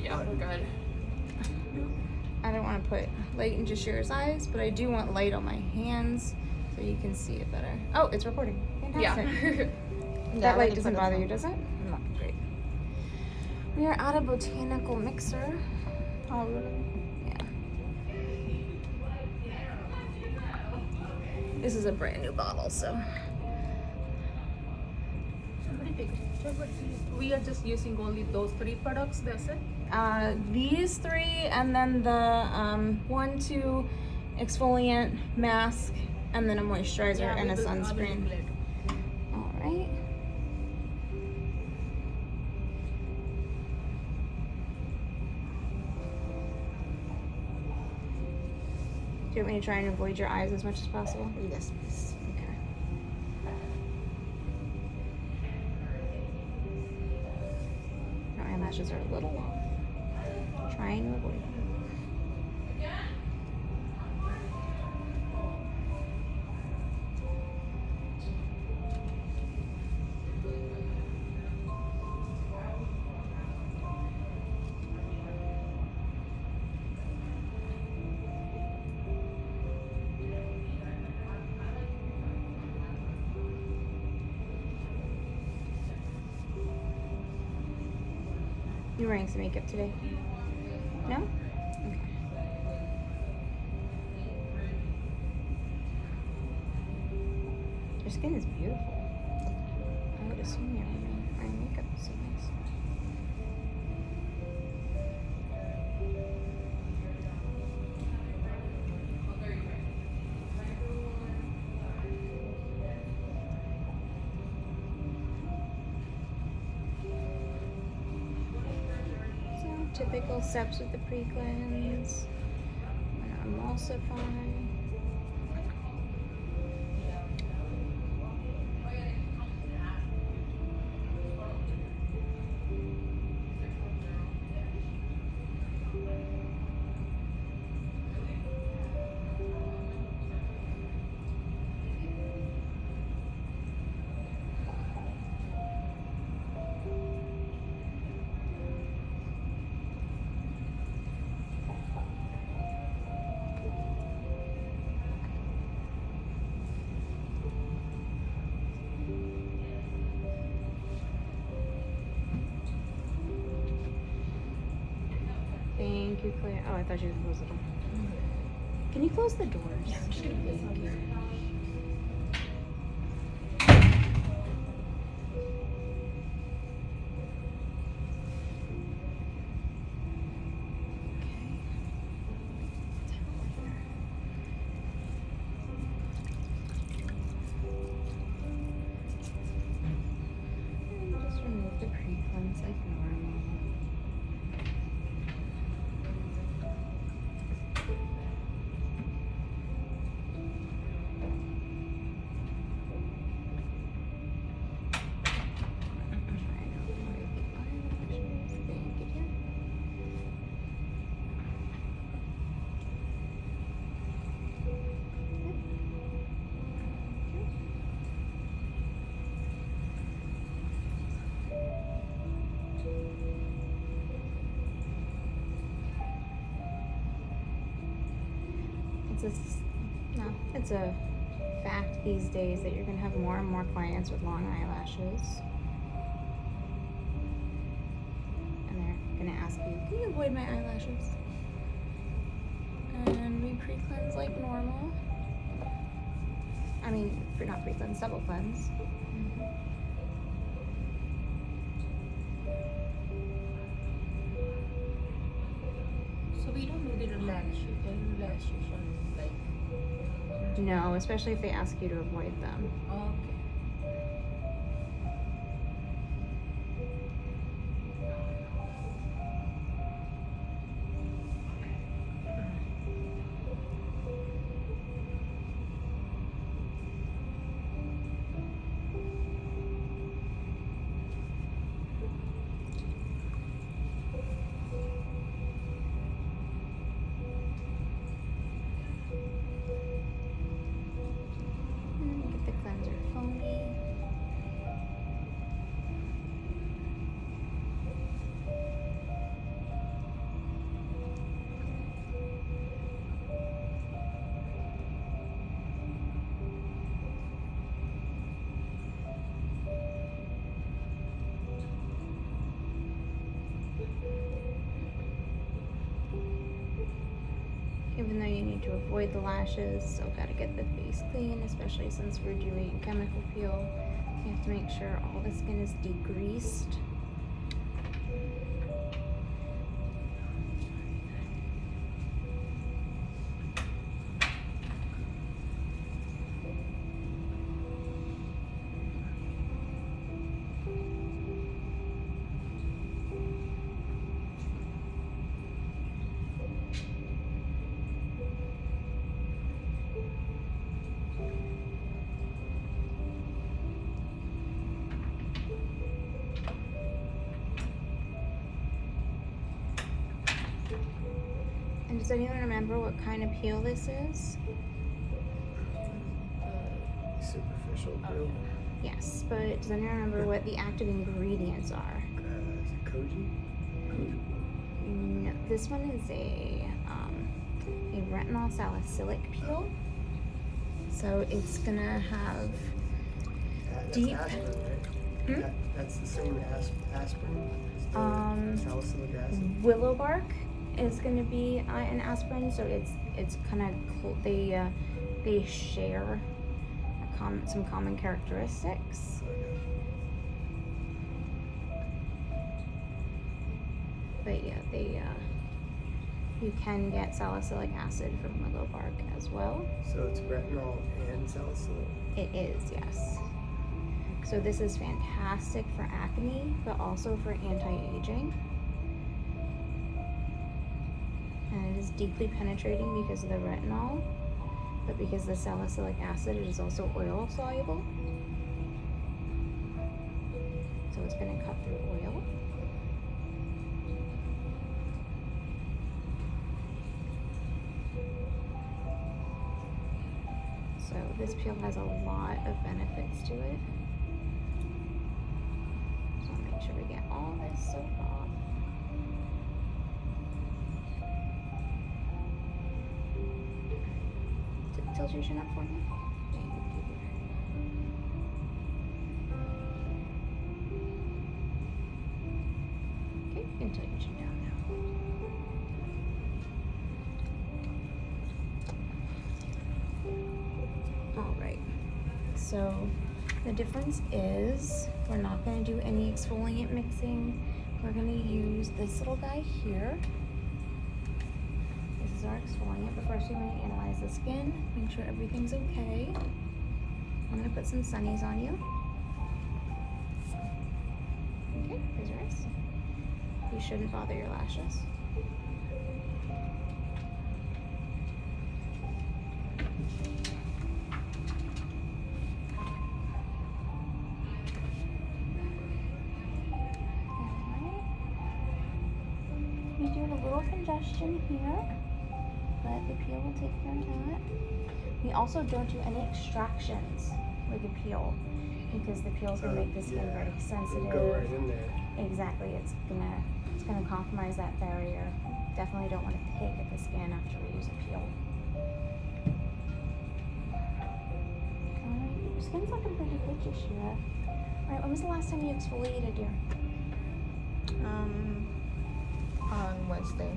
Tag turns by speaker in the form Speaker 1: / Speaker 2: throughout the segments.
Speaker 1: Yeah, we're good.
Speaker 2: I don't want to put light in Jashira's eyes, but I do want light on my hands so you can see it better. Oh, it's recording. Fantastic.
Speaker 1: Yeah.
Speaker 2: That light doesn't bother you, does it?
Speaker 1: No.
Speaker 2: Great. We are at a botanical mixer.
Speaker 1: Oh, really?
Speaker 2: Yeah. This is a brand new bottle, so.
Speaker 3: Somebody take a picture, but we are just using only those 3 products, that's it?
Speaker 2: These 3, and then the 1-2 exfoliant mask, and then a moisturizer and a sunscreen. All right. Do you want me to try and avoid your eyes as much as possible?
Speaker 1: Yes, please.
Speaker 2: Okay. Your eyelashes are a little long. Trying to avoid them. You wearing some makeup today? No? Okay. Your skin is beautiful. I would assume you're wearing makeup so nice. Typical steps with the pre-cleanse. Emulsify. Thank you, Claire. Oh, I thought you were going to close the door. Can you close the doors?
Speaker 3: Yeah, I'm just gonna put this on here.
Speaker 2: And just remove the pre-cleanse like normal. It's a fact these days that you're gonna have more and more clients with long eyelashes. And they're gonna ask you, can you avoid my eyelashes? And we pre-cleanse like normal. I mean, not pre-cleanse, double cleanse.
Speaker 3: So we don't do the relaxation, like.
Speaker 2: No, especially if they ask you to avoid them.
Speaker 3: Okay.
Speaker 2: Get the cleanser foam. Even though you need to avoid the lashes, still gotta get the face clean, especially since we're doing a chemical peel. You have to make sure all the skin is degreased. And does anyone remember what kind of peel this is?
Speaker 4: Superficial peel.
Speaker 2: Yes, but does anyone remember what the active ingredients are?
Speaker 4: Is it koji?
Speaker 2: No, this one is a retinol salicylic peel. So it's gonna have
Speaker 4: That's
Speaker 2: deep.
Speaker 4: aspirin, right?
Speaker 2: Hmm?
Speaker 4: That's the same as aspirin. Is the salicylic acid.
Speaker 2: Willow bark is going to be an aspirin, so it's kind of they share some common characteristics. But yeah, you can get salicylic acid from willow bark as well.
Speaker 4: So it's retinol and salicylic.
Speaker 2: It is, yes. So this is fantastic for acne, but also for anti-aging. And it is deeply penetrating because of the retinol, but because the salicylic acid, it is also oil soluble. So it's going to cut through oil. So this peel has a lot of benefits to it. So I'll make sure we get all this soap off. Tilt your chin up for me. Thank you. Okay, you can tilt your chin down now. All right. So the difference is we're not going to do any exfoliant mixing. We're going to use this little guy here. This is our exfoliant, but first we're going to analyze the skin, make sure everything's okay. I'm going to put some sunnies on you. Okay, close your eyes. You shouldn't bother your lashes. You do a little congestion here, but the peel will take care of that. We also don't do any extractions with the peel because the peel is going to make the skin very sensitive.
Speaker 4: Go right in there.
Speaker 2: Exactly, it's gonna compromise that barrier. Definitely don't want to take at the skin after we use a peel. Alright, your skin's looking pretty good, Yashira. Alright, when was the last time you exfoliated, dear?
Speaker 1: On Wednesday.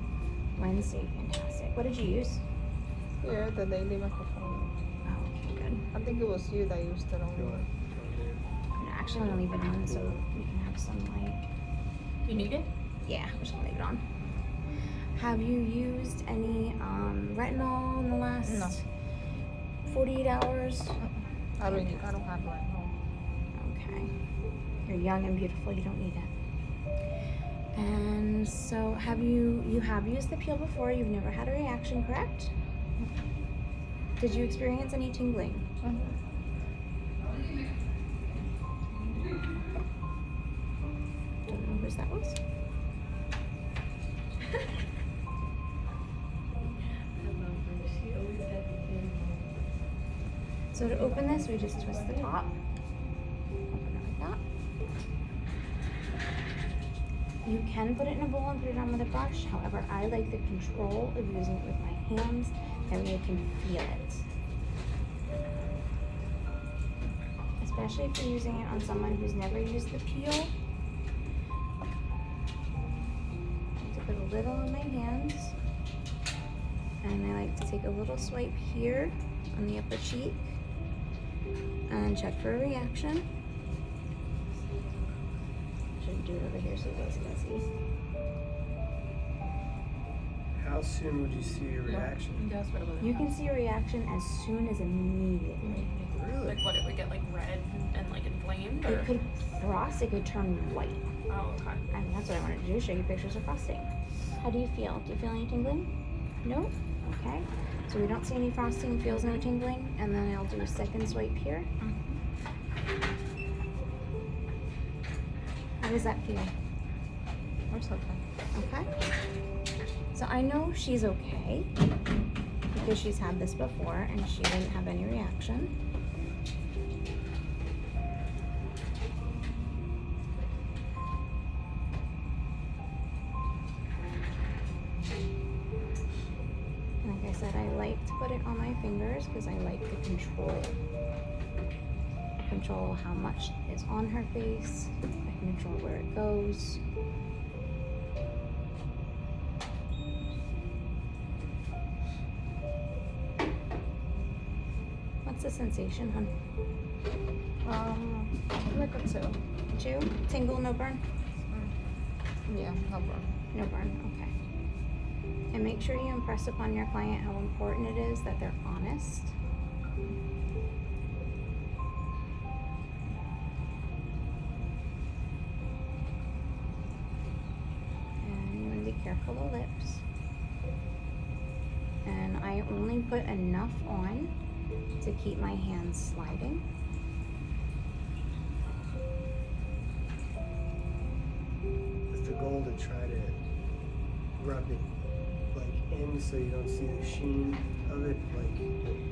Speaker 2: Wednesday, fantastic. What did you use?
Speaker 1: Here, the daily microphone.
Speaker 2: Oh, okay, good.
Speaker 1: I think it was you that used it
Speaker 4: Go
Speaker 1: on.
Speaker 4: on.
Speaker 2: I'm actually gonna leave it on so we can have some light.
Speaker 3: You need it?
Speaker 2: Yeah, I'm just gonna leave it on. Have you used any retinol in the last
Speaker 1: No.
Speaker 2: 48 hours?
Speaker 1: I don't have it at home.
Speaker 2: Okay. You're young and beautiful, you don't need it. And so you have used the peel before, you've never had a reaction, correct? Did you experience any tingling? Don't know whose that was. So to open this, we just twist the top. Open it like that. You can put it in a bowl and put it on with a brush. However, I like the control of using it with my hands. That way I can feel it. Especially if you're using it on someone who's never used the peel. I like to put a little on my hands And I like to take a little swipe here on the upper cheek and check for a reaction. Should do it over here so you guys can see.
Speaker 4: How soon would you see a reaction?
Speaker 3: That's what it was.
Speaker 2: You can see a reaction as soon as immediately.
Speaker 4: Really?
Speaker 3: Like what, it would get like red and like inflamed or?
Speaker 2: It could frost, it could turn white.
Speaker 3: Oh, okay.
Speaker 2: And that's what I wanted to do, show you pictures of frosting. How do you feel? Do you feel any tingling? No? Okay. So we don't see any frosting, feels no tingling, and then I'll do a second swipe here. How does that feel?
Speaker 1: It's okay.
Speaker 2: Okay. So I know she's okay because she's had this before and she didn't have any reaction. Like I said, I like to put it on my fingers because I like the control. I control how much is on her face. I can control where it goes. What's the sensation, hon?
Speaker 1: Like a 2.
Speaker 2: 2? Tingle, no burn?
Speaker 1: Yeah, no problem.
Speaker 2: No burn, okay. And make sure you impress upon your client how important it is that they're honest. And you want to be careful of lips. And I only put enough on to keep my hands sliding.
Speaker 4: Is the goal to try to rub it like in so you don't see the sheen of it, like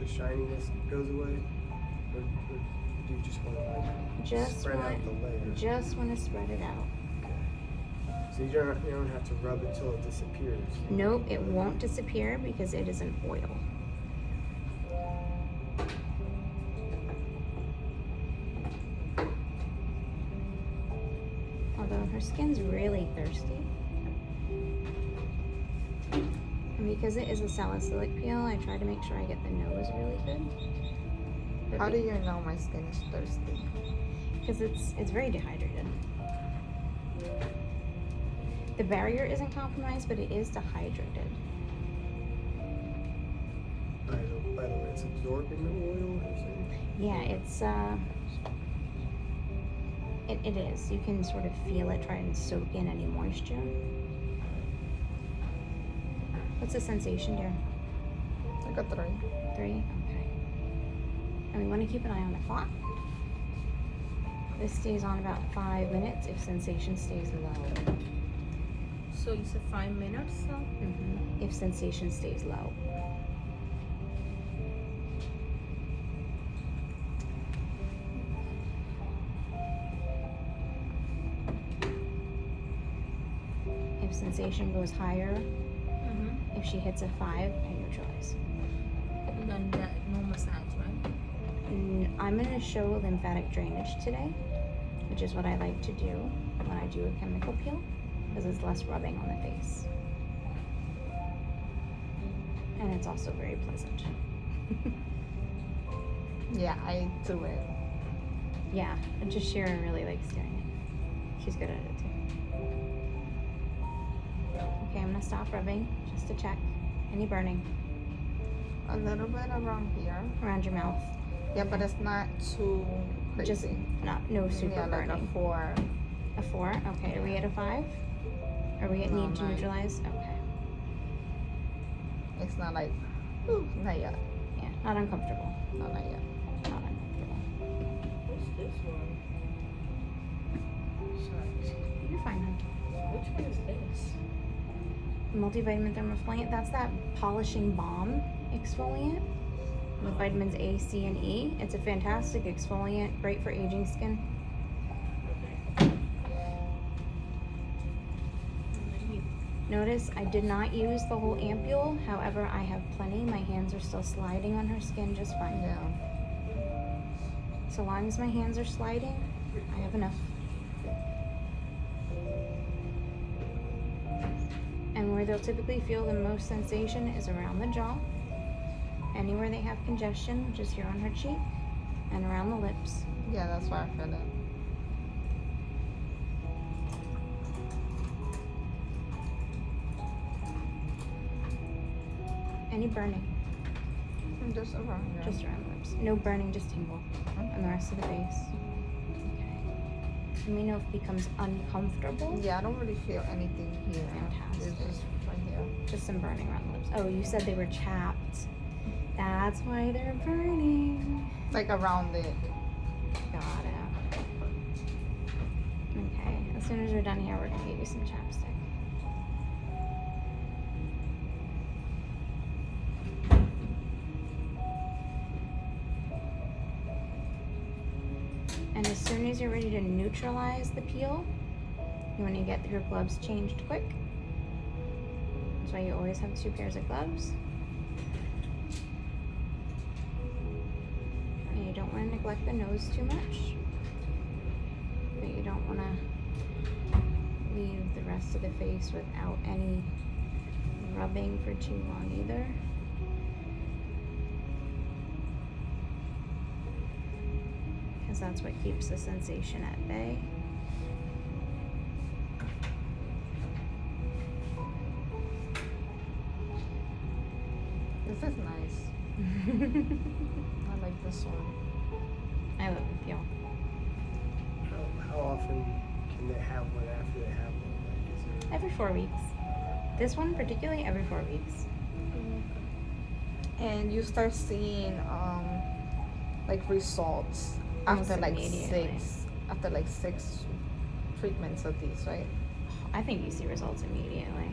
Speaker 4: the shininess goes away? Or do you just want to like spread out the layer?
Speaker 2: Just want to spread it out.
Speaker 4: Okay. So you don't have to rub it till it disappears.
Speaker 2: Nope, it won't disappear because it is an oil. Although her skin's really thirsty. And because it is a salicylic peel, I try to make sure I get the nose really good. But
Speaker 1: How do you know my skin is thirsty?
Speaker 2: Because it's very dehydrated. The barrier isn't compromised, but it is dehydrated.
Speaker 4: By the way, it's absorbing the oil or something?
Speaker 2: Yeah, it's it is. You can sort of feel it try and soak in any moisture. What's the sensation, dear?
Speaker 1: Like a 3.
Speaker 2: 3? Okay. And we want to keep an eye on the clock. This stays on about 5 minutes if sensation stays low.
Speaker 3: So you said 5 minutes, so?
Speaker 2: If sensation stays low. If sensation goes higher, if she hits a 5, I neutralize.
Speaker 3: And then that, no massage, right?
Speaker 2: I'm going to show lymphatic drainage today, which is what I like to do when I do a chemical peel, because it's less rubbing on the face. And it's also very pleasant.
Speaker 1: Yeah, I do it.
Speaker 2: Yeah, and just Sharon really likes doing it. She's good at it too. Okay, I'm gonna stop rubbing just to check. Any burning
Speaker 1: A little bit around here.
Speaker 2: around your mouth?
Speaker 1: Yeah, but it's not too crazy.
Speaker 2: Just no super
Speaker 1: yeah, like
Speaker 2: burning.
Speaker 1: a 4.
Speaker 2: A 4? Okay, are we at a 5? Are we at
Speaker 1: No,
Speaker 2: need to
Speaker 1: 9.
Speaker 2: neutralize? Okay.
Speaker 1: It's not like, ooh, not yet.
Speaker 2: Yeah, not uncomfortable.
Speaker 1: No, not yet.
Speaker 2: Not uncomfortable.
Speaker 5: What's this one? Sorry.
Speaker 2: You're fine, hon.
Speaker 5: Which one is this?
Speaker 2: Multivitamin thermofoliant, that's that polishing balm exfoliant with vitamins A, C, and E. It's a fantastic exfoliant, great for aging skin. Notice I did not use the whole ampule, however I have plenty. My hands are still sliding on her skin just fine.
Speaker 1: Yeah.
Speaker 2: So long as my hands are sliding, I have enough. And where they'll typically feel the most sensation is around the jaw, anywhere they have congestion, which is here on her cheek, and around the lips.
Speaker 1: Yeah, that's why I feel it.
Speaker 2: Any burning,
Speaker 1: And just around here.
Speaker 2: just around the lips. No burning, just tingle on the rest of the face. Okay. Let me know if it becomes uncomfortable.
Speaker 1: Yeah, I don't really feel anything here.
Speaker 2: Fantastic.
Speaker 1: It's just right here.
Speaker 2: Just some burning around the lips. Oh, you said they were chapped. That's why they're burning.
Speaker 1: Like around it.
Speaker 2: Got it. Okay, as soon as we're done here, we're gonna give you some chapstick. And as soon as you're ready to neutralize the peel, you want to get your gloves changed quick. That's why you always have 2 pairs of gloves. And you don't want to neglect the nose too much. But you don't want to leave the rest of the face without any rubbing for too long either. Because that's what keeps the sensation at bay.
Speaker 1: This is nice. I like this one.
Speaker 2: I love the peel.
Speaker 4: How often can they have one after they have one? Like, is there?
Speaker 2: Every 4 weeks. This one particularly every 4 weeks.
Speaker 1: And you start seeing like results
Speaker 2: Almost
Speaker 1: after like
Speaker 2: immediately.
Speaker 1: 6 treatments of these, right?
Speaker 2: I think you see results immediately.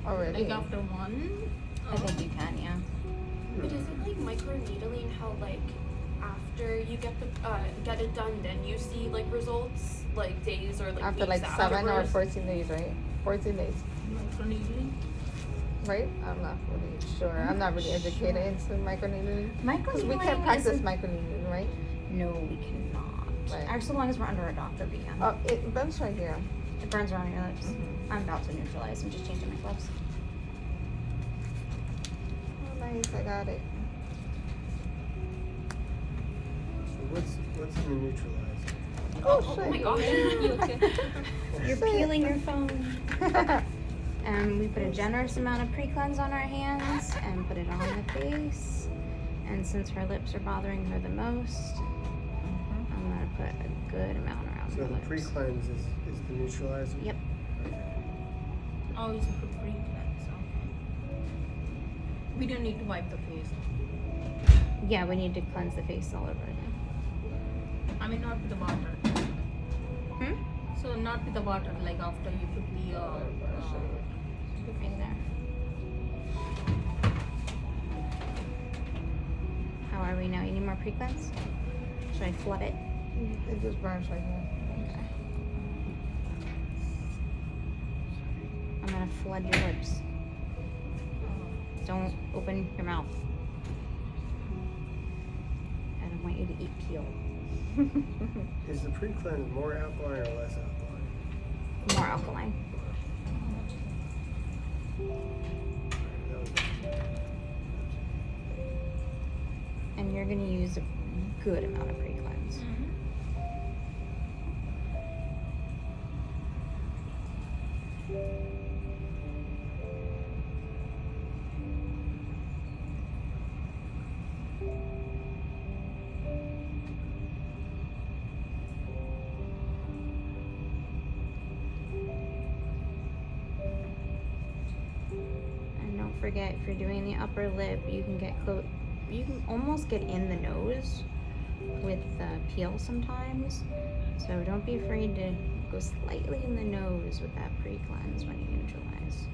Speaker 1: Already.
Speaker 3: Like after one?
Speaker 2: I think you can, yeah.
Speaker 6: But is it like microneedling how like after you get it done then you see like results like days or like
Speaker 1: After
Speaker 6: weeks
Speaker 1: like 7 or
Speaker 6: afterwards?
Speaker 1: 14 days, right? 14 days,
Speaker 3: Microneedling?
Speaker 1: right? I'm not really sure. I'm not really educated into microneedling. Because we can't
Speaker 2: Microneedling
Speaker 1: practice
Speaker 2: isn't-
Speaker 1: microneedling, right?
Speaker 2: No, we cannot.
Speaker 1: Right.
Speaker 2: Actually, so long as we're under a doctor, we can.
Speaker 1: Oh, it burns right here.
Speaker 2: It burns around your lips.
Speaker 1: Mhm.
Speaker 2: I'm about to neutralize. I'm just changing my gloves.
Speaker 1: Oh, nice. I got it.
Speaker 4: So what's in the neutralizer?
Speaker 1: Oh,
Speaker 6: Oh my
Speaker 1: shit.
Speaker 6: gosh.
Speaker 3: You okay?
Speaker 2: You're
Speaker 1: Shit.
Speaker 2: peeling your phone. We put a generous amount of pre-cleanse on our hands and put it on the face. And since her lips are bothering her the most, I'm gonna put a good amount around
Speaker 4: So
Speaker 2: her
Speaker 4: the
Speaker 2: lips.
Speaker 4: pre-cleanse is the neutralizer?
Speaker 2: Yep.
Speaker 4: Okay.
Speaker 3: Oh, it's a pre-cleanse, okay. We don't need to wipe the face.
Speaker 2: Yeah, we need to cleanse the face all over again.
Speaker 3: I mean, not with the water.
Speaker 2: Hmm?
Speaker 3: So not with the water, like after you put the
Speaker 2: Right there. How are we now? You need more pre-cleanse? Should I flood it?
Speaker 1: It just burns right here.
Speaker 2: Okay. I'm gonna flood your lips. Don't open your mouth. I don't want you to eat peel.
Speaker 4: Is the pre-cleanse more alkaline or less alkaline?
Speaker 2: More alkaline.
Speaker 4: That was
Speaker 2: And you're gonna use a good amount of pre-cleanse. And don't forget, if you're doing the upper lip, you can get close. You can almost get in the nose with the peel sometimes. So don't be afraid to go slightly in the nose with that pre-cleanse when you neutralize.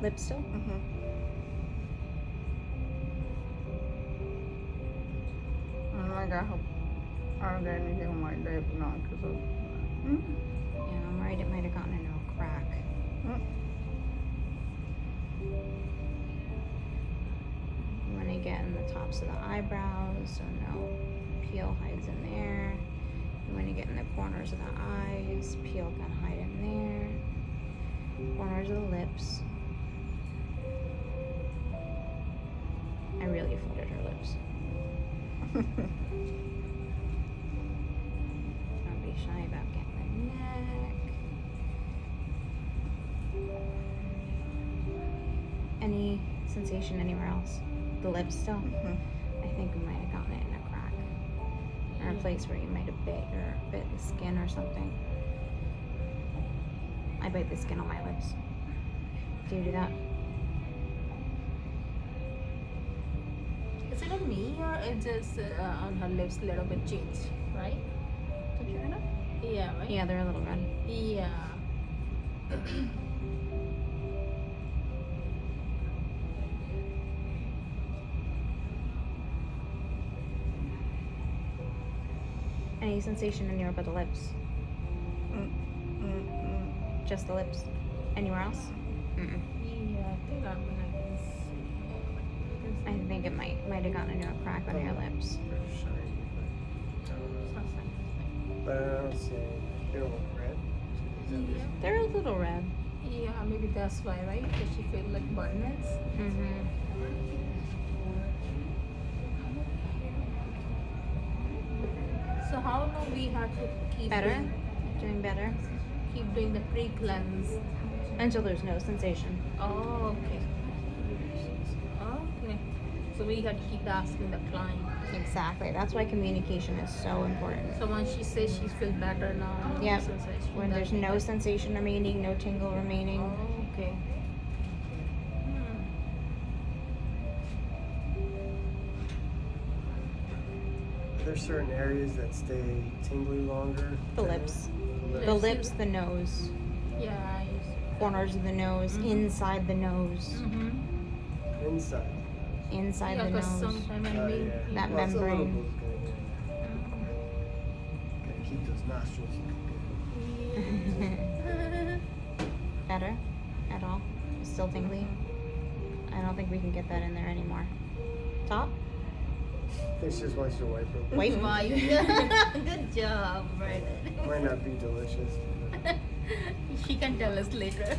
Speaker 2: Lip still?
Speaker 1: Mm-hmm. Oh my god, I hope I don't get anything on my lip now because of.
Speaker 2: Yeah, I'm worried it might have gotten into a crack. You want to get in the tops of the eyebrows, so no peel hides in there. You want to get in the corners of the eyes. Peel can hide in there. Corners of the lips. I really folded her lips. Don't be shy about getting the neck. Any sensation anywhere else? The lips still? I think we might have gotten it in a crack. Or a place where you might have bit the skin or something. I bite the skin on my lips. Do you do that?
Speaker 3: Is it on me or it's just on her lips a little bit changed, right?
Speaker 2: Did you know?
Speaker 3: Yeah, right?
Speaker 2: Yeah, they're a little red.
Speaker 3: Yeah.
Speaker 2: Any sensation anywhere but the lips? Just the lips? Anywhere else? Mm-mm.
Speaker 3: Yeah, I think I can see.
Speaker 2: I think it might have gotten into a crack on your lips.
Speaker 4: They're shiny, but I don't know. But I don't see any. They don't look red. Is that
Speaker 3: Yeah.
Speaker 2: They're a little red.
Speaker 3: Yeah, maybe that's why, right? Because she feel like burners.
Speaker 2: Mm-hmm.
Speaker 3: So how long we have to keep
Speaker 2: Better? Doing better?
Speaker 3: keep doing the pre-cleanse?
Speaker 2: Until there's no sensation.
Speaker 3: Oh, okay. Okay. So we had to keep asking the client.
Speaker 2: Exactly. That's why communication is so important.
Speaker 3: So when she says she feels better now, no
Speaker 2: Yep.
Speaker 3: sensation,
Speaker 2: When there's no sensation remaining, no tingle remaining.
Speaker 3: Oh, okay.
Speaker 4: Are there certain areas that stay tingly longer?
Speaker 2: The
Speaker 4: than
Speaker 2: lips.
Speaker 4: the
Speaker 2: The
Speaker 3: Lips.
Speaker 2: lips, the nose,
Speaker 3: Yeah, I used to.
Speaker 2: corners of the nose,
Speaker 3: Mhm.
Speaker 2: inside the nose,
Speaker 3: Mm-hmm.
Speaker 4: Inside.
Speaker 2: inside
Speaker 3: Yeah,
Speaker 2: the
Speaker 3: because
Speaker 2: nose.
Speaker 3: sometimes
Speaker 4: Oh,
Speaker 3: when we.
Speaker 4: yeah.
Speaker 2: That
Speaker 4: Well, it's a little
Speaker 2: membrane.
Speaker 4: bit good, yeah. Gotta keep those nostrils looking
Speaker 2: Better? At all? Still tingly? I don't think we can get that in there anymore. Top?
Speaker 4: good. It's just once you wipe them.
Speaker 2: Wipe.
Speaker 3: Good job, Brandon.
Speaker 4: Might not be delicious. But
Speaker 3: She can tell us later.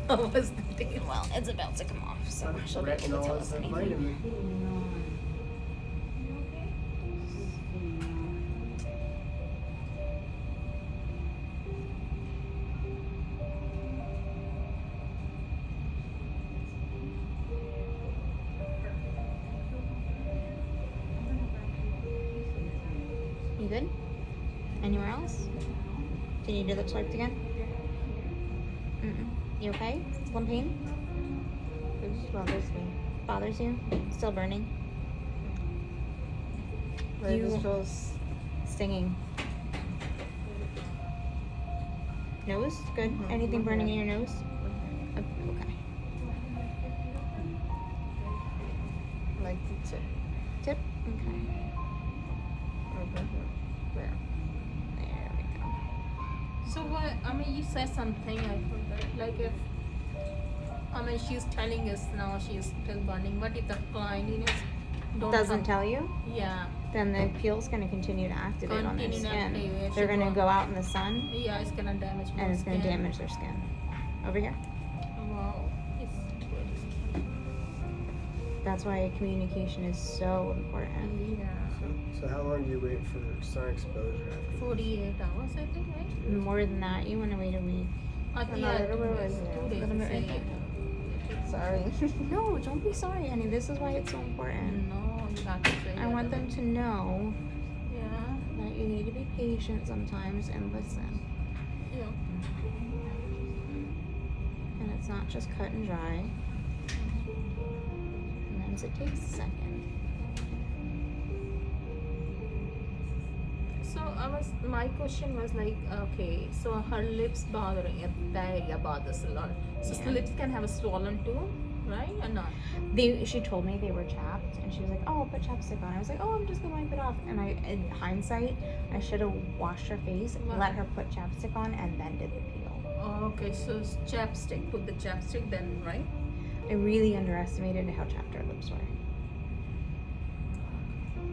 Speaker 3: How was the day?
Speaker 2: Well, it's about to come off, so she'll be able to
Speaker 4: retinol
Speaker 2: tell
Speaker 4: is
Speaker 2: us
Speaker 4: a
Speaker 2: anything.
Speaker 4: vitamin.
Speaker 2: You good? Anywhere else? Do you need your lips wiped again? Mm-mm. You okay? Still in pain?
Speaker 1: It just bothers me.
Speaker 2: Bothers you? Still burning?
Speaker 1: But it
Speaker 2: You-
Speaker 1: just feels
Speaker 2: Stinging? Nose? Good?
Speaker 1: Mhm.
Speaker 2: Anything burning in
Speaker 1: Yeah.
Speaker 2: your nose? Okay.
Speaker 1: like the tip.
Speaker 2: Tip? Okay.
Speaker 1: Over here. There.
Speaker 2: There we go.
Speaker 3: So what? I mean, you said something. I forgot. Like if, I mean, she's telling us now she's still burning. What if the client, don't
Speaker 2: Doesn't
Speaker 3: come-
Speaker 2: tell you?
Speaker 3: Yeah,
Speaker 2: Then the peel's going to continue to activate on their
Speaker 3: Continue to
Speaker 2: skin.
Speaker 3: activate.
Speaker 2: They're going to
Speaker 3: Should
Speaker 2: go out in the sun
Speaker 3: yeah, it's gonna damage.
Speaker 2: and
Speaker 3: more
Speaker 2: it's going to
Speaker 3: skin.
Speaker 2: damage their skin. Over here.
Speaker 3: Wow, it's good.
Speaker 2: That's why communication is so important.
Speaker 3: Yeah,
Speaker 4: So how long do you wait for sun exposure after?
Speaker 3: 48 hours, I think, right?
Speaker 2: More than that, you want to wait a week.
Speaker 1: no,
Speaker 3: Yeah,
Speaker 1: little bit right
Speaker 3: 2
Speaker 1: there.
Speaker 3: days.
Speaker 2: Little bit right
Speaker 3: say.
Speaker 1: Sorry.
Speaker 2: No, don't be sorry, honey. This is why it's so important.
Speaker 3: No, you have to say.
Speaker 2: I want them to know
Speaker 3: Yeah,
Speaker 2: that you need to be patient sometimes and listen.
Speaker 3: yeah.
Speaker 2: And it's not just cut and dry. Sometimes it takes a second.
Speaker 3: So my question was like, okay, so her lips bothering it, that area bothers a lot. So
Speaker 2: Yeah.
Speaker 3: lips can have a swollen too, right? Or not?
Speaker 2: She told me they were chapped, and she was like, "Oh, I'll put chapstick on." I was like, "Oh, I'm just gonna wipe it off." And in hindsight, I should have washed her face,
Speaker 3: Wow.
Speaker 2: let her put chapstick on, and then did the peel.
Speaker 3: Oh, okay, so it's chapstick. Put the chapstick then, right?
Speaker 2: I really underestimated how chapped her lips were.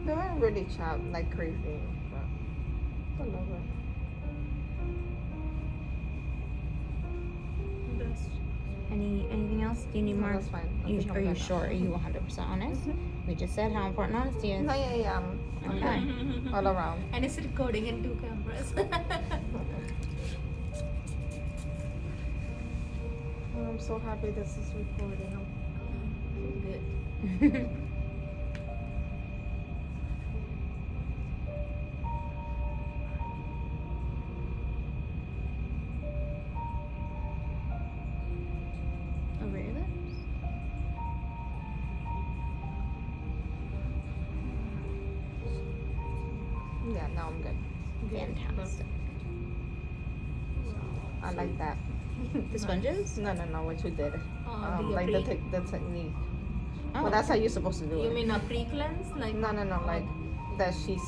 Speaker 1: They weren't really chapped like crazy, but whatever.
Speaker 3: That's
Speaker 2: Anything else? Do you need
Speaker 1: No,
Speaker 2: more?
Speaker 1: that's fine. I think I'm
Speaker 2: Are you
Speaker 1: good.
Speaker 2: sure? Are you 100% honest? We just said how important honesty is.
Speaker 1: No, yeah, I'm
Speaker 2: Okay.
Speaker 1: good. All around.
Speaker 3: and it's recording in 2 cameras.
Speaker 1: Oh, I'm so happy this is recording.
Speaker 3: Good.
Speaker 2: Over your lips.
Speaker 1: Yeah, now I'm good.
Speaker 2: Fantastic.
Speaker 1: I like that.
Speaker 2: The sponges?
Speaker 1: No, what you did. Like the technique.
Speaker 2: Oh,
Speaker 1: Well, that's how you're supposed to do
Speaker 3: You
Speaker 1: it.
Speaker 3: mean a pre-cleanse? Like
Speaker 1: No, like that she's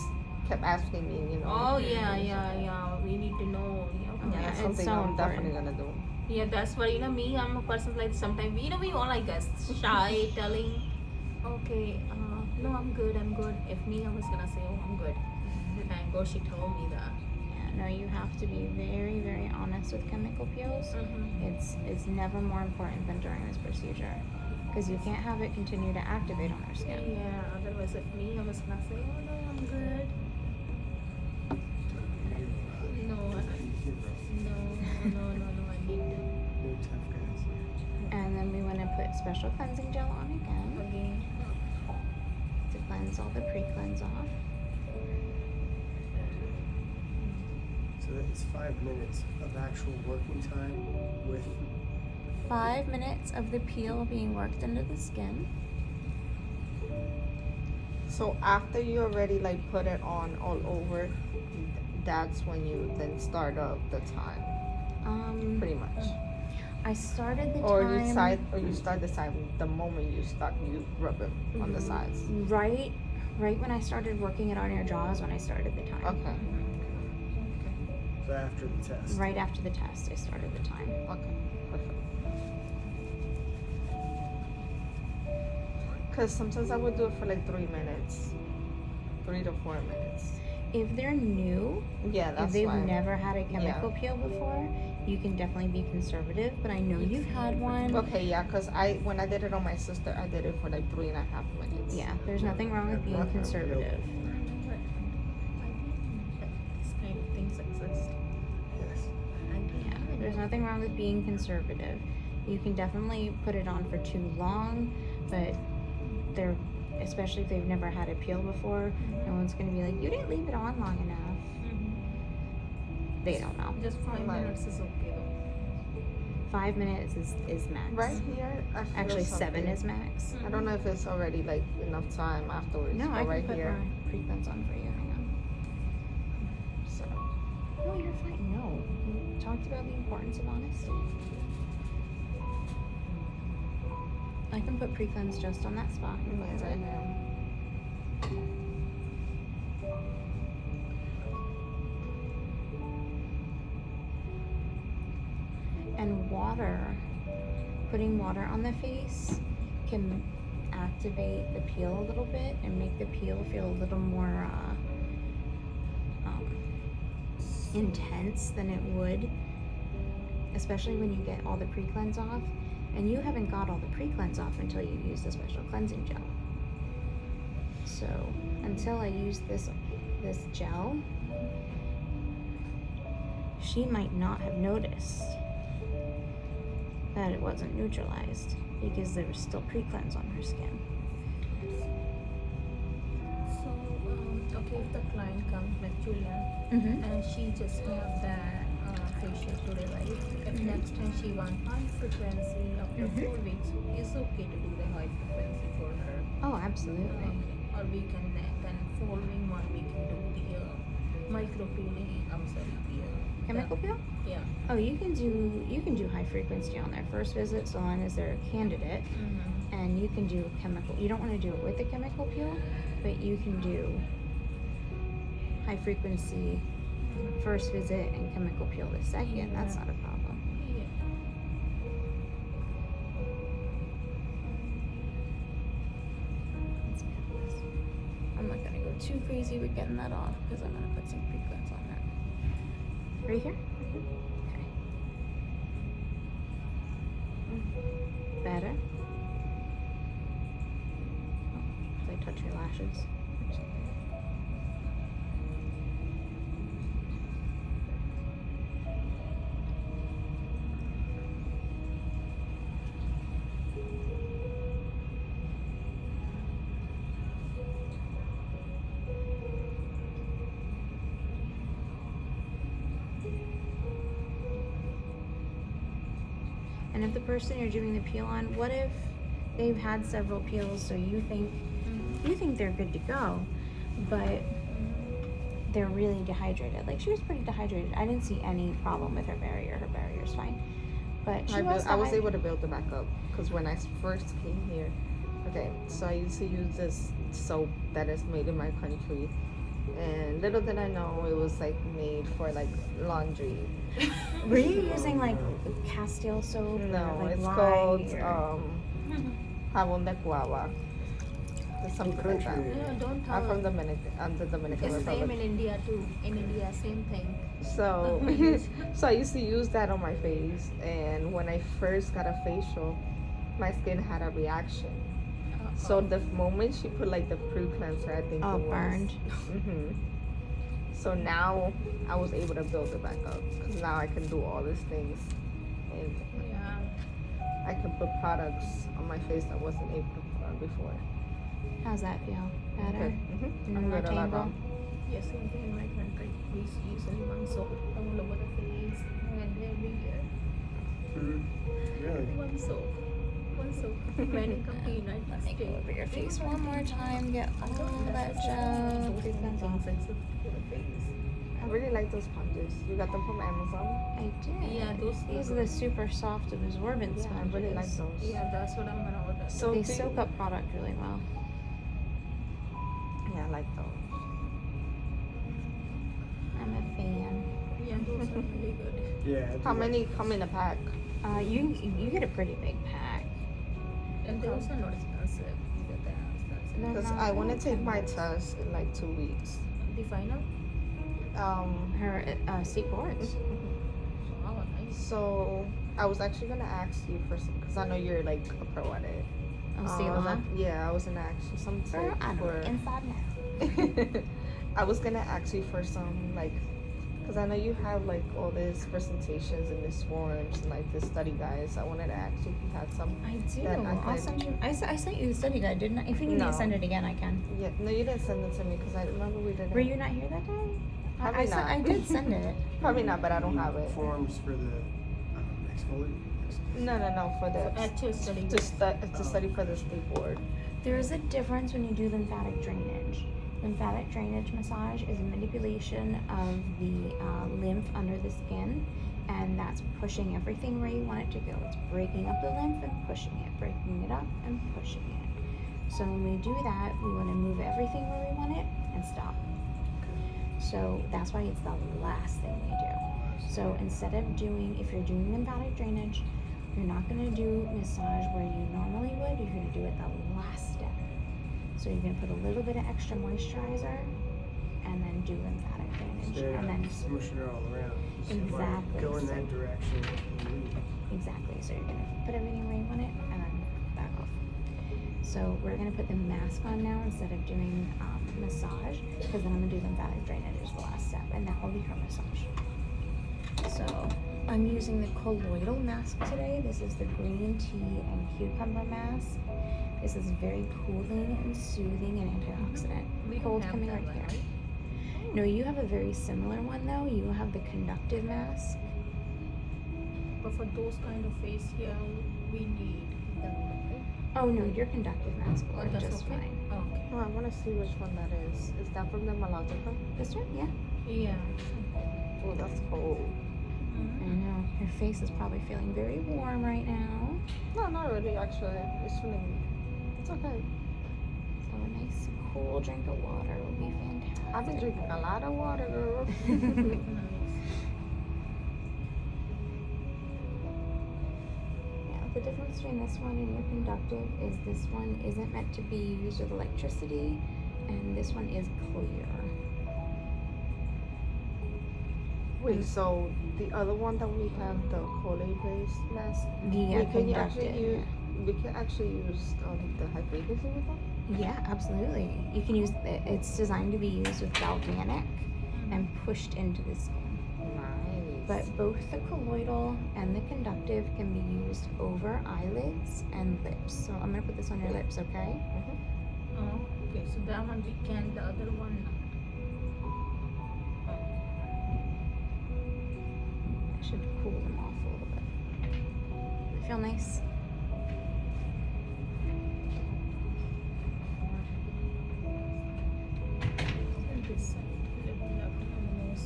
Speaker 1: kept asking me, you know.
Speaker 3: Oh yeah. We need to know.
Speaker 2: Yeah,
Speaker 1: That's
Speaker 2: it's
Speaker 1: something
Speaker 2: so
Speaker 1: I'm
Speaker 2: important.
Speaker 1: definitely gonna do.
Speaker 3: Yeah, that's what me. I'm a person like sometimes we all like us shy telling. Okay, no, I'm good. If me, I was gonna say, oh, I'm good. Thank God she told me that.
Speaker 2: Yeah, no, you have to be very, very honest with chemical peels. It's never more important than during this procedure, because you can't have it continue to activate on our skin.
Speaker 3: Yeah, otherwise if me, I was gonna say, oh no, I'm good. No, I need
Speaker 4: No tough guys.
Speaker 2: And then we want to put special cleansing gel on again
Speaker 3: to again.
Speaker 2: to cleanse all the pre-cleanse off.
Speaker 4: So it's 5 minutes of actual working time with
Speaker 2: 5 minutes of the peel being worked into the skin.
Speaker 1: So after you already like put it on all over, that's when you then start up the time, pretty much.
Speaker 2: I started the
Speaker 1: Or
Speaker 2: time
Speaker 1: you start the time the moment you rub it on the sides.
Speaker 2: right when I started working it on your jaw is when I started the time.
Speaker 1: Okay.
Speaker 4: so after the test.
Speaker 2: Right after the test, I started the time.
Speaker 1: Okay. Perfect. Cause sometimes I would do it for like 3 minutes, 3 to 4 minutes.
Speaker 2: If they're new,
Speaker 1: Yeah,
Speaker 2: if
Speaker 1: that's
Speaker 2: they've
Speaker 1: why.
Speaker 2: never had a chemical peel before, you can definitely be conservative. But I know you've had one.
Speaker 1: Okay, yeah, cause when I did it on my sister, I did it for like 3.5 minutes.
Speaker 2: Yeah, there's nothing wrong with being
Speaker 1: Okay.
Speaker 2: conservative.
Speaker 3: This kind of things exist.
Speaker 4: Yes.
Speaker 2: Yeah, there's nothing wrong with being conservative. You can definitely put it on for too long, but they're, especially if they've never had a peel before, no one's gonna be like, you didn't leave it on long enough. They don't know.
Speaker 3: Just 5
Speaker 1: Right.
Speaker 3: minutes is okay though.
Speaker 2: 5 minutes is max.
Speaker 1: Right here, I feel
Speaker 2: Actually, 7
Speaker 1: something.
Speaker 2: is max.
Speaker 1: I don't know if it's already like enough time afterwards.
Speaker 2: No,
Speaker 1: but
Speaker 2: I can
Speaker 1: right
Speaker 2: put
Speaker 1: here.
Speaker 2: my pre-cleanse on for you. Hang on.
Speaker 1: So,
Speaker 2: No, you're fine. No, we talked about the importance of honesty. I can put pre-cleanse just on that spot and cleanse it. And putting water on the face can activate the peel a little bit and make the peel feel a little more intense than it would, especially when you get all the pre-cleanse off. And you haven't got all the pre-cleanse off until you use the special cleansing gel. So until I use this gel, she might not have noticed that it wasn't neutralized because there was still pre-cleanse on her skin.
Speaker 3: So, okay, if the client comes with Julia
Speaker 2: Mm-hmm.
Speaker 3: and she just have that facial today, right? If next time she wants high frequency after 4 weeks, it's okay to do the high frequency for her.
Speaker 2: Oh, absolutely.
Speaker 3: Or we can then following one we can do the micro peeling. I'm sorry, the
Speaker 2: Chemical peel?
Speaker 3: yeah.
Speaker 2: Oh, you can do high frequency on their first visit so long as they're a candidate, and you can do chemical. You don't want to do it with the chemical peel, but you can do high frequency first visit and chemical peel the second. That's not a problem.
Speaker 3: Yeah.
Speaker 2: I'm not gonna go too crazy with getting that off because I'm gonna put some precleanse on that. Right here? Okay. Better? Oh, did I touch your lashes? And if the person you're doing the peel on, what if they've had several peels, so you think they're good to go, but they're really dehydrated. Like she was pretty dehydrated. I didn't see any problem with her barrier. Her barrier's fine. But she
Speaker 1: I was able to build it back up because when I first came here, okay, so I used to use this soap that is made in my country, and little did I know it was like made for like laundry.
Speaker 2: Were you using like Castile soap?
Speaker 1: No,
Speaker 2: or, like,
Speaker 1: it's
Speaker 2: lye
Speaker 1: called
Speaker 2: or-
Speaker 1: jabón de guava. It's something like that.
Speaker 4: country?
Speaker 3: No, don't
Speaker 1: I'm
Speaker 3: tell.
Speaker 1: from the Dominican
Speaker 3: It's same
Speaker 1: Republic.
Speaker 3: in India too. In India, same thing.
Speaker 1: So, so I used to use that on my face, and when I first got a facial, my skin had a reaction. So the moment she put like the pre-cleanser, I think
Speaker 2: Oh,
Speaker 1: it was
Speaker 2: burned.
Speaker 1: hmm So now I was able to build it back up because now I can do all these things, and
Speaker 3: Yeah.
Speaker 1: I can put products on my face that wasn't able to put on before.
Speaker 2: How's that feel? Better?
Speaker 1: Good. Mm-hmm.
Speaker 2: No
Speaker 1: I'm
Speaker 2: more
Speaker 1: good a lot
Speaker 2: tangle?
Speaker 1: now.
Speaker 3: Yes, same thing in my country. We usually one soap all over the face and everywhere.
Speaker 4: Really?
Speaker 3: One soap. One soap. When it comes to United
Speaker 2: Let me
Speaker 3: States.
Speaker 2: go over your face one more time. Get all that gel. Pre-cleanse off.
Speaker 1: I really like those sponges. You got them from Amazon?
Speaker 2: I did.
Speaker 3: Yeah, those
Speaker 2: These are the super soft absorbent
Speaker 1: Yeah, I
Speaker 2: sponges.
Speaker 1: really like those.
Speaker 3: Yeah, that's what I'm gonna order.
Speaker 1: So
Speaker 2: They
Speaker 1: do you-
Speaker 2: soak up product really well.
Speaker 1: Yeah, I like those.
Speaker 2: I'm a fan.
Speaker 3: Yeah, those are really good.
Speaker 4: Yeah. I do
Speaker 1: How
Speaker 4: like
Speaker 1: many
Speaker 4: those.
Speaker 1: come in a pack?
Speaker 2: You get a pretty big pack.
Speaker 3: And those are not expensive. They are expensive.
Speaker 2: They're
Speaker 1: Because
Speaker 2: not-
Speaker 1: I want to
Speaker 2: they're
Speaker 1: take my
Speaker 2: $10.
Speaker 1: test in like 2 weeks.
Speaker 3: The final?
Speaker 2: Her state boards.
Speaker 3: Wow, nice.
Speaker 1: So I was actually gonna ask you for some, because I know you're like a pro at it.
Speaker 2: Oh, state law.
Speaker 1: Yeah, I was gonna ask you some
Speaker 2: Girl,
Speaker 1: tips
Speaker 2: I know
Speaker 1: for.
Speaker 2: inside now.
Speaker 1: I was gonna ask you for some like, because I know you have like all these presentations and these forms and like this study guides. I wanted to ask you if you had some.
Speaker 2: I do.
Speaker 1: That I
Speaker 2: I'll
Speaker 1: could-
Speaker 2: send you. I sent you the study guide, didn't I? If you need me
Speaker 1: No.
Speaker 2: to send it again, I can.
Speaker 1: Yeah, no, you didn't send it to me because I remember we didn't.
Speaker 2: Were you not here that day?
Speaker 1: Probably not.
Speaker 2: I did send it.
Speaker 1: Probably not, but I don't have it.
Speaker 4: Forms for the exfoliate.
Speaker 1: No, for the
Speaker 3: Actual study.
Speaker 1: to study for the state board.
Speaker 2: There is a difference when you do lymphatic drainage. Lymphatic drainage massage is a manipulation of the lymph under the skin, and that's pushing everything where you want it to go. It's breaking up the lymph and pushing it, breaking it up and pushing it. So when we do that, we want to move everything where we want it and stop. So that's why it's the last thing we do. So instead of if you're doing lymphatic drainage, you're not going to do massage where you normally would. You're going to do it the last step. So you're going to put a little bit of extra moisturizer and then do lymphatic drainage.
Speaker 4: Yeah,
Speaker 2: And then
Speaker 4: smushing it all around. So it might
Speaker 2: Exactly.
Speaker 4: Go in that direction. and leave.
Speaker 2: exactly. So you're going to put everything where you want it and then back off. So we're going to put the mask on now instead of doing massage, because then I'm going to do lymphatic drainage as the last step, and that will be her massage. So I'm using the colloidal mask today. This is the green tea and cucumber mask. This is very cooling and soothing and antioxidant.
Speaker 3: We don't
Speaker 2: Cold
Speaker 3: have
Speaker 2: coming
Speaker 3: that
Speaker 2: right
Speaker 3: one,
Speaker 2: here.
Speaker 3: right?
Speaker 2: No, you have a very similar one though. You have the conductive mask.
Speaker 3: But for those kind of face here, we need that one, right?
Speaker 2: Oh no, your conductive mask will
Speaker 3: Oh,
Speaker 2: work
Speaker 3: that's
Speaker 2: just
Speaker 3: okay?
Speaker 2: fine.
Speaker 3: Oh, okay.
Speaker 1: Oh, I want to see which one that is. Is that from the Malatica?
Speaker 2: This one, yeah.
Speaker 3: Yeah.
Speaker 1: Oh, that's cold.
Speaker 2: I know. Your face is probably feeling very warm right now.
Speaker 1: No, not really. Actually, it's feeling. It's okay.
Speaker 2: So a nice cool drink of water will be fantastic.
Speaker 1: I've been drinking a lot of water, girl.
Speaker 2: Yeah, the difference between this one and your conductive is this one isn't meant to be used with electricity. and this one is clear.
Speaker 1: Wait, so the other one that we have, the Colate based mask,
Speaker 2: The
Speaker 1: we can actually use the high frequency with them?
Speaker 2: Yeah, absolutely. You can use it's designed to be used with galvanic and pushed into the skin.
Speaker 1: Nice.
Speaker 2: But both the colloidal and the conductive can be used over eyelids and lips. So I'm gonna put this on your lips, okay?
Speaker 3: Oh, okay, so that one we can, the other one.
Speaker 2: That should cool them off a little bit. Does it feel nice?
Speaker 3: And this side, level up on the nose.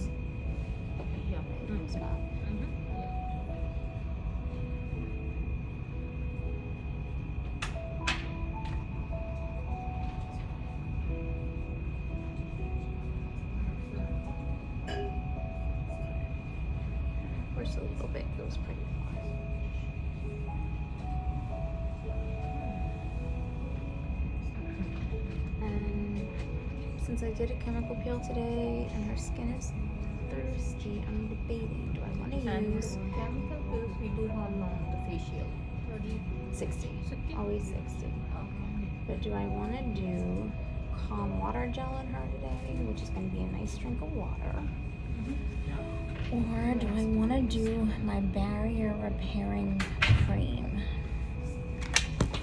Speaker 3: Yeah.
Speaker 2: Nice spot. Of course, a little bit goes pretty far. And since I did a chemical peel today and her skin is thirsty, I'm debating, do I want to
Speaker 3: And
Speaker 2: use
Speaker 3: chemical pills, we do how long the facial? 30,
Speaker 2: 60?
Speaker 3: 60?
Speaker 2: Always 60. But do I want to do calm water gel in her today, which is going to be a nice drink of water? Or do I want to do my barrier repairing cream?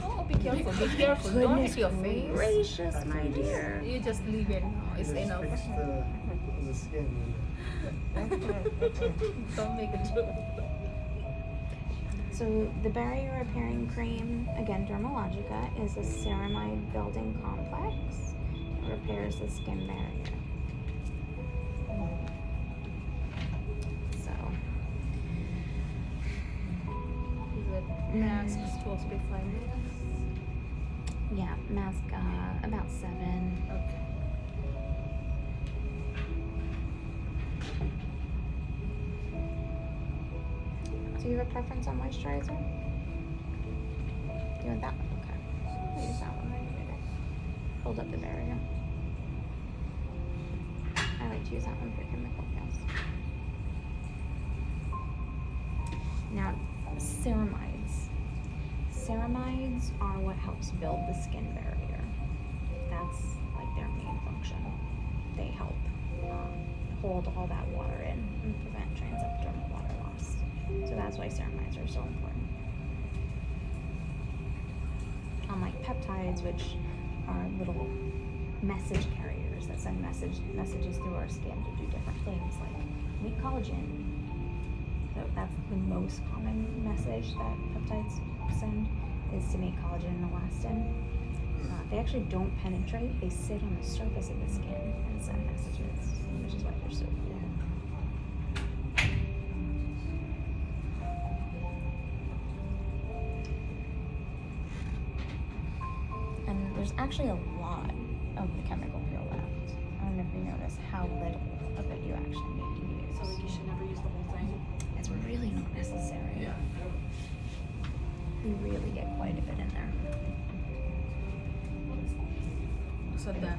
Speaker 3: Oh, be careful, be careful. Don't hit your face.
Speaker 2: Gracious, my dear.
Speaker 3: You just leave it now. It's
Speaker 4: Just
Speaker 3: enough.
Speaker 4: fix the skin.
Speaker 3: Don't make a joke.
Speaker 2: So the barrier repairing cream, again, Dermalogica, is a ceramide building complex. It repairs the skin barrier. So,
Speaker 3: Is it mask supposed to be 5 minutes?
Speaker 2: yeah, mask about 7.
Speaker 3: Okay.
Speaker 2: Do you have a preference on moisturizer? Do you want that one? Okay. I'll use that one right there. Hold up the barrier. I like to use that one for chemical peels. Now, ceramides. Ceramides are what helps build the skin barrier. That's like their main function. They help hold all that water in and prevent transepidermal water loss. So that's why ceramides are so important. Unlike peptides, which are little message carriers that send messages through our skin to do different things, like make collagen. So that's the most common message that peptides send, is to make collagen and elastin. They actually don't penetrate; they sit on the surface of the skin and send messages, which is why they're so cool. And there's actually a lot of the chemical peel left. I don't know if you notice how little of it you actually need to use.
Speaker 6: So like you should never use the whole thing.
Speaker 2: It's really not necessary. You really get quite a bit in there.
Speaker 3: So that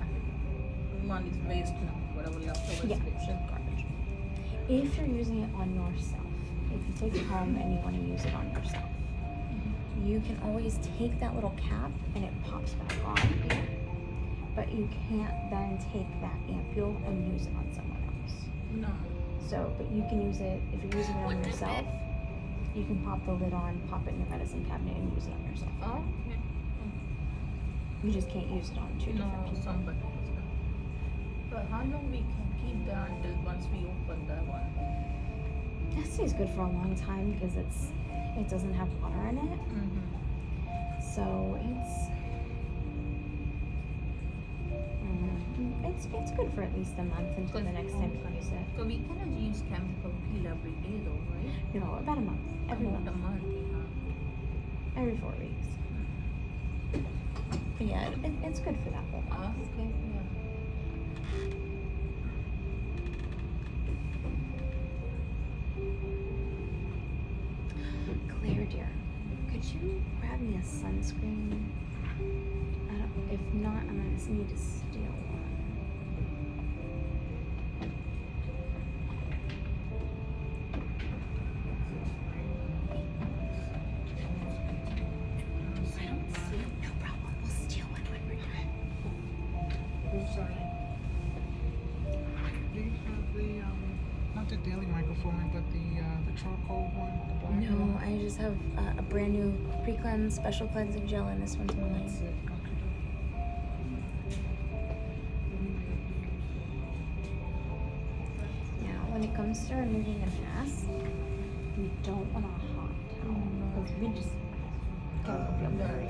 Speaker 3: one is waste now. Whatever left over
Speaker 2: Yeah.
Speaker 3: is waste.
Speaker 2: Garbage. If you're using it on yourself, if you take it home and you want to use it on yourself, you can always take that little cap and it pops back on. But you can't then take that ampule and use it on someone else.
Speaker 3: No.
Speaker 2: So, but you can use it, if you're using it on yourself, you can pop the lid on, pop it in your medicine cabinet and use it on yourself.
Speaker 3: Oh, okay.
Speaker 2: You just can't use it on two
Speaker 3: No,
Speaker 2: different people.
Speaker 3: somebody. But how long we can keep that until once we open that one?
Speaker 2: That stays good for a long time because it doesn't have water in it. So it's good for at least a month until the next time you use it.
Speaker 3: So we cannot use chemical peel every day though, right?
Speaker 2: No, about a month. Every
Speaker 3: About
Speaker 2: month.
Speaker 3: a month, yeah.
Speaker 2: Every 4 weeks. But yeah, it's good for that whole month.
Speaker 3: Okay, yeah.
Speaker 2: Claire, dear, could you grab me a sunscreen? I don't If not, I'm gonna need to steal one. I don't see it. No problem. We'll steal one when we're done.
Speaker 7: Do you have the not the daily microphone, but the charcoal one, the black one?
Speaker 2: No, I just have a brand new pre-cleanse special cleansing gel, and this one's mine.
Speaker 7: That's it. Okay.
Speaker 2: Now, when it comes to removing a mask, we don't want a hot towel because we just don't feel very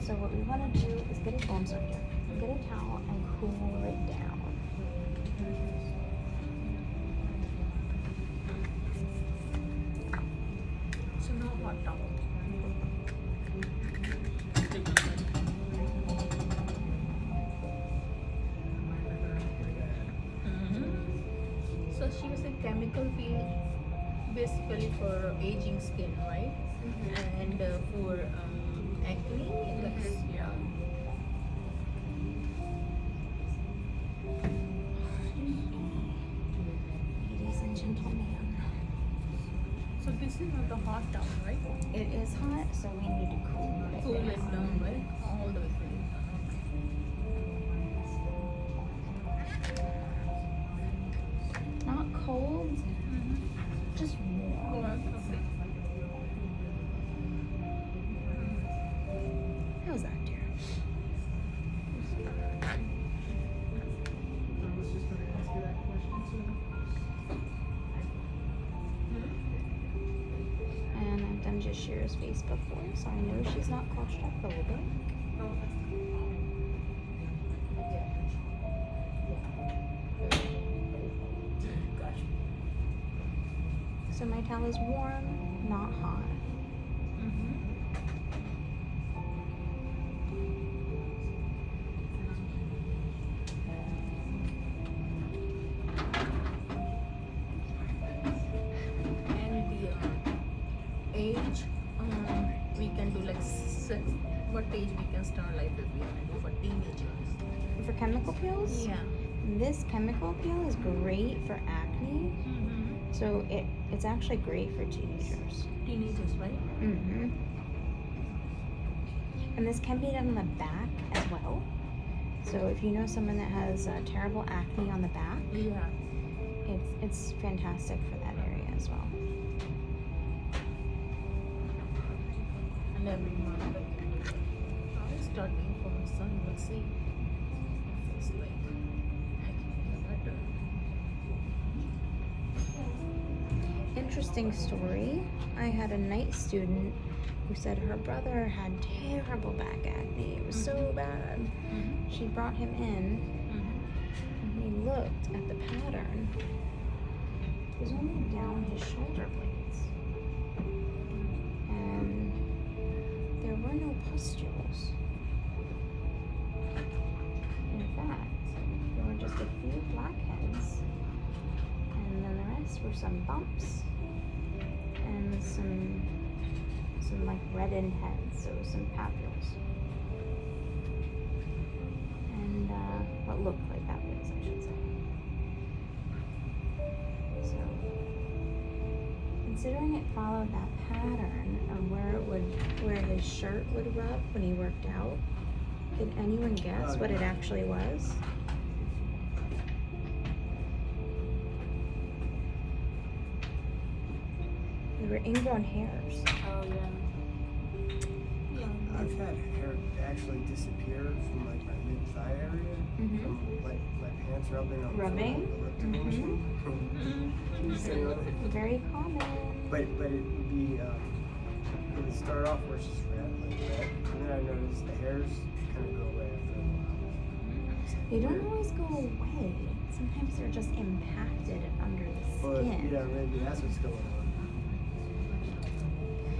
Speaker 2: So what we want to do is get a get a towel and cool it down.
Speaker 3: So no hot towel. So she was a chemical peel basically for aging skin, right? And for acne, that's yeah.
Speaker 2: Ladies and gentlemen,
Speaker 3: So this is not the hot towel, right?
Speaker 2: it is hot, so we need to cool it
Speaker 3: Cool
Speaker 2: down.
Speaker 3: it down, right? All the way cool it down.
Speaker 2: Not cold, just warm.
Speaker 3: Okay.
Speaker 2: How's that, dear?
Speaker 7: I was just gonna ask you that question too.
Speaker 2: And I've done Jashira's face before, so I know she's not claustrophobic. So my towel is warm, not hot.
Speaker 3: And the age, we can do like what age we can start like this? We can do for teenagers.
Speaker 2: For chemical peels,
Speaker 3: Yeah.
Speaker 2: this chemical peel is great for acne. So it's actually great for teenagers.
Speaker 3: Teenagers, right?
Speaker 2: Mm-hmm. And this can be done on the back as well. So if you know someone that has terrible acne on the back,
Speaker 3: Yeah.
Speaker 2: it's fantastic for that area as well.
Speaker 3: And every month, like, I'll start doing for my son. Let's see if it's like acne better.
Speaker 2: Interesting story. I had a night student who said her brother had terrible back acne. It was so bad. She brought him in and he looked at the pattern. It was only down his shoulder blades. And there were no pustules. In fact, there were just a few blackheads. And then the rest were some bumps and some like reddened heads, so some papules. And what looked like papules, I should say. So, considering it followed that pattern of where his shirt would rub when he worked out, can anyone guess what it actually was? They were ingrown hairs.
Speaker 6: Oh yeah.
Speaker 4: I've had hair actually disappear from like my mid thigh area
Speaker 2: Mhm.
Speaker 4: from like my pants rubbing on
Speaker 2: Rubbing?
Speaker 4: the elliptical machine. Sitting on it.
Speaker 2: Very common.
Speaker 4: But it would be it would start off where it's just red, like red, and then I noticed the hairs kind of go away after a while.
Speaker 2: They don't always go away. Sometimes they're just impacted under the
Speaker 4: But
Speaker 2: skin.
Speaker 4: yeah, maybe that's what's going on.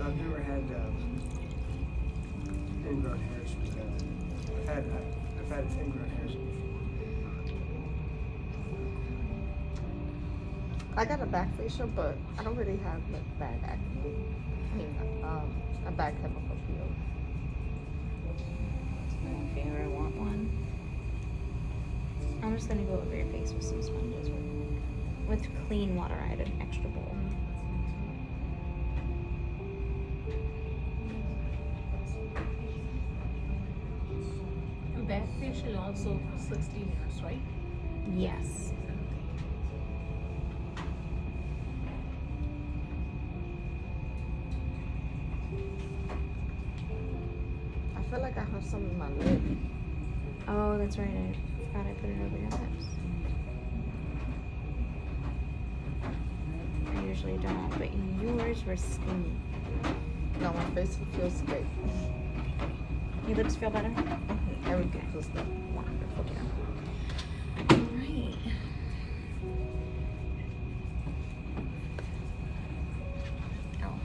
Speaker 4: I've never had ingrown hairs from that. I've had ingrown hairs before.
Speaker 1: I got a back facial, but I don't really have like bad acne. I mean, a bad chemical peel.
Speaker 2: if you ever want one. I'm just gonna go over your face with some sponges with clean water. I had an extra bowl.
Speaker 3: And back facial also for 60 minutes, right?
Speaker 2: Yes.
Speaker 1: I feel like I have some in my lip.
Speaker 2: Oh, that's right. I forgot I put it over your lips. I usually don't, but yours were skinny.
Speaker 1: No, my face feels great.
Speaker 2: Your lips feel better?
Speaker 1: Everything feels good.
Speaker 2: Wonderful, dear. Alright. Oh.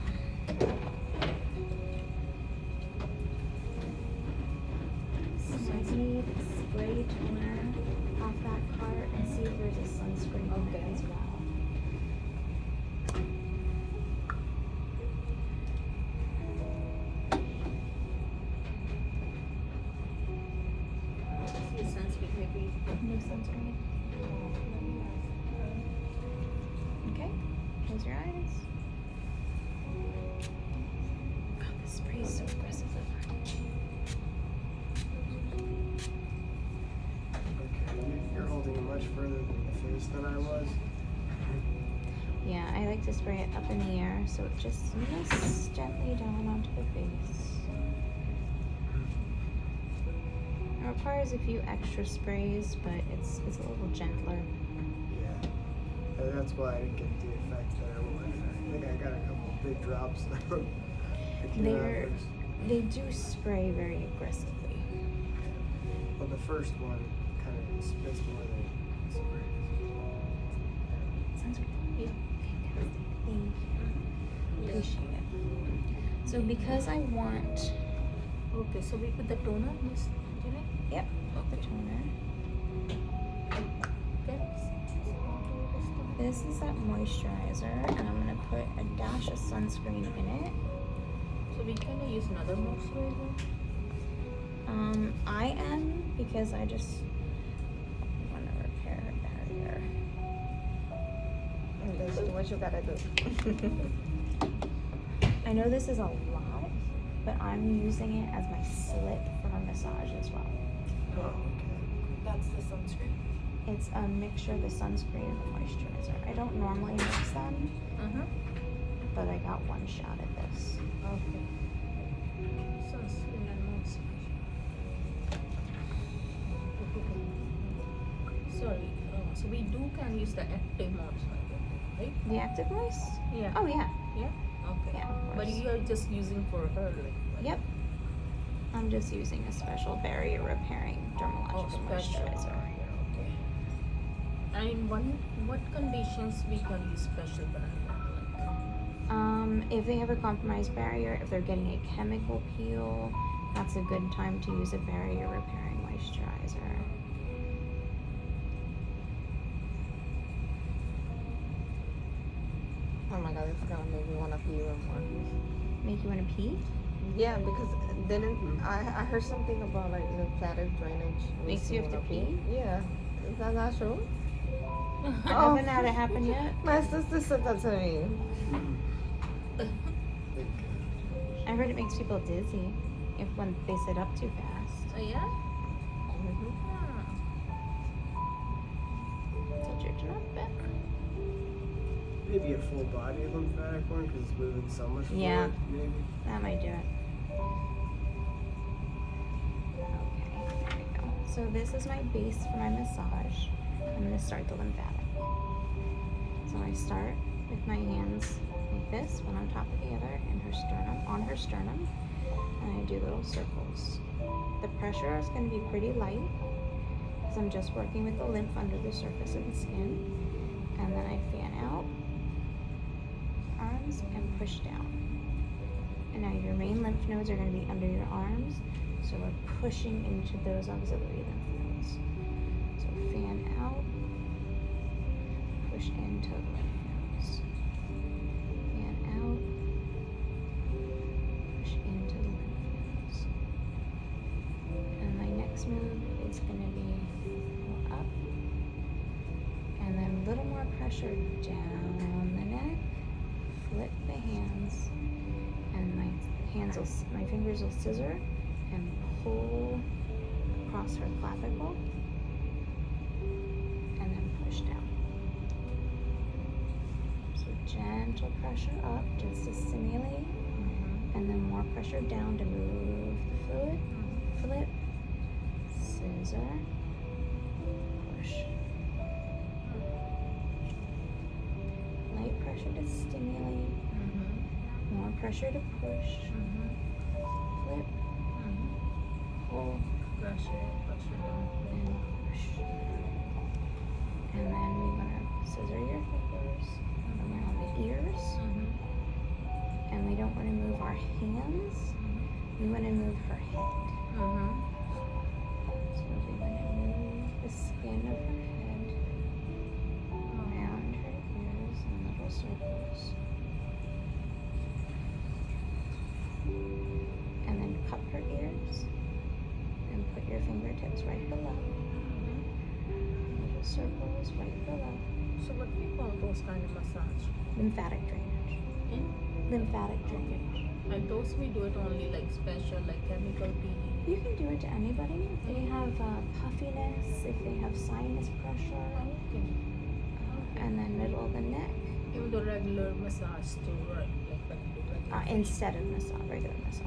Speaker 2: So I need spray toner off that cart and see if there's a sunscreen on it as well.
Speaker 3: See a sunscreen maybe.
Speaker 2: No sunscreen. Okay, close your eyes. Oh, this spray is so aggressive.
Speaker 4: Okay, you're holding it much further than the face than I was.
Speaker 2: Yeah, I like to spray it up in the air so it just mists gently down onto the face. It requires a few extra sprays, but it's a little gentler.
Speaker 4: Yeah. And that's why I didn't get the effect that I wanted. I think I got a couple big drops. that came out
Speaker 2: They're-
Speaker 4: first.
Speaker 2: They do spray very aggressively.
Speaker 4: Well, the first one kind of spits more than it sprays.
Speaker 2: Sounds
Speaker 3: Yeah.
Speaker 2: fantastic. Thank you. Appreciate it. So because I want,
Speaker 3: Okay, so we put the toner, Miss Julie?
Speaker 2: yep, the toner.
Speaker 3: Okay.
Speaker 2: This is that moisturizer, and I'm gonna put a dash of sunscreen in it.
Speaker 3: So we can use another moisturizer.
Speaker 2: I am because I just want to repair a barrier.
Speaker 1: And that's what you gotta do.
Speaker 2: I know this is a lot, but I'm using it as my slip for a massage as well.
Speaker 4: Oh, okay.
Speaker 6: That's the sunscreen.
Speaker 2: It's a mixture of the sunscreen and the moisturizer. I don't normally mix them, but I got one shot at this.
Speaker 3: Okay. Sunscreen and moisturizer. Sorry, so we can use the active moisturizer, right?
Speaker 2: The active moist?
Speaker 3: Yeah.
Speaker 2: Oh yeah.
Speaker 3: Yeah? Okay.
Speaker 2: Yeah, of
Speaker 3: But
Speaker 2: course.
Speaker 3: you are just using for her, like.
Speaker 2: Yep. I'm just using a special barrier repairing dermalogical moisturizer.
Speaker 3: Okay. And in what conditions we can use special brand? Like,
Speaker 2: If they have a compromised barrier, if they're getting a chemical peel, that's a good time to use a barrier repairing moisturizer.
Speaker 1: Oh my god, it's gonna make me wanna pee even more.
Speaker 2: Make you want to pee?
Speaker 1: Yeah, because didn't I heard something about like lymphatic drainage
Speaker 2: Makes you have to pee?
Speaker 1: Yeah, is that not true?
Speaker 2: I
Speaker 1: Oh.
Speaker 2: haven't had it happen yet.
Speaker 1: My sister said that to me.
Speaker 4: Think,
Speaker 2: I heard it makes people dizzy if when they sit up too fast.
Speaker 3: Oh yeah?
Speaker 1: Mhm.
Speaker 2: Touch your chin up a bit.
Speaker 4: maybe a full body lymphatic one because it's moving so much
Speaker 2: Yeah.
Speaker 4: fluid, maybe.
Speaker 2: That might do it. Okay, there we go. So this is my base for my massage. I'm gonna start the lymphatic. So I start with my hands like this, one on top of the other, and on her sternum, and I do little circles. The pressure is gonna be pretty light because I'm just working with the lymph under the surface of the skin, and then I fan out, arms, and push down. And now your main lymph nodes are going to be under your arms, so we're pushing into those auxiliary lymph nodes. So fan out, push into the lymph nodes. Fan out, push into the lymph nodes. And pressure down the neck, flip the hands, and my fingers will scissor and pull across her clavicle, and then push down. So gentle pressure up just to stimulate, and then more pressure down to move the fluid. Flip, scissor, push. Light pressure to stimulate, more pressure to push. Flip, pull,
Speaker 3: Pressure down.
Speaker 2: and push. And then we're gonna scissor your fingers around the ears. And we don't want to move our hands. We want to move her head. So we want to move the skin of her head around her ears in little circles. And then cup her ears and put your fingertips right below. Little circles right below.
Speaker 3: So what do we call those kind of massage?
Speaker 2: Lymphatic drainage. Lymphatic drainage.
Speaker 3: And those we do it only like special, like chemical pee.
Speaker 2: You can do it to anybody. If they have puffiness, if they have sinus pressure, and then middle of the neck,
Speaker 3: Even the regular massage too, right? Like when you do regular.
Speaker 2: instead of regular massage.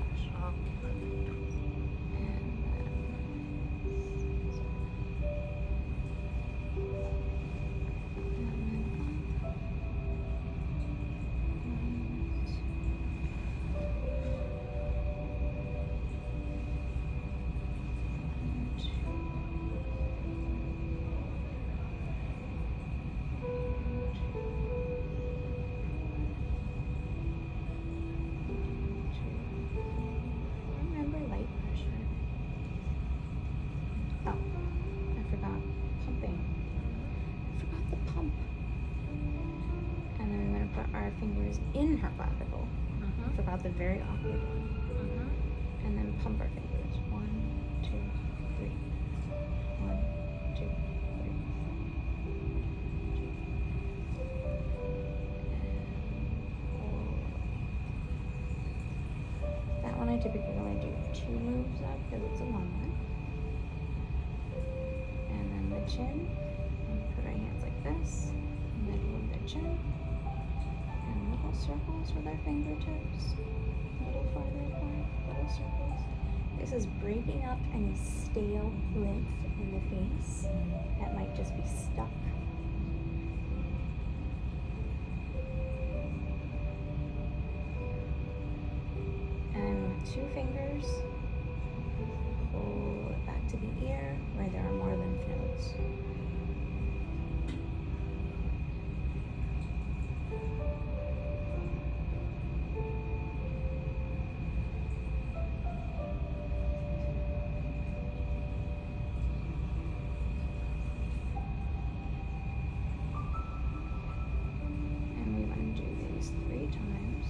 Speaker 2: And remember light pressure. Oh, I forgot pumping. I forgot the pump. And then we're gonna put our fingers in her clavicle. I forgot the very awkward one. And then pump our fingers. 1, 2, 3. 1, 2, 3. That one I typically only do 2 moves of because it's a long one. And then the chin. And put our hands like this. Middle of the chin. And little circles with our fingertips. A little farther apart. Little circles. This is breaking up any stale lymph in the face that might just be stuck. And with 2 fingers, pull it back to the ear where there are more lymph nodes. And we want to do these 3 times.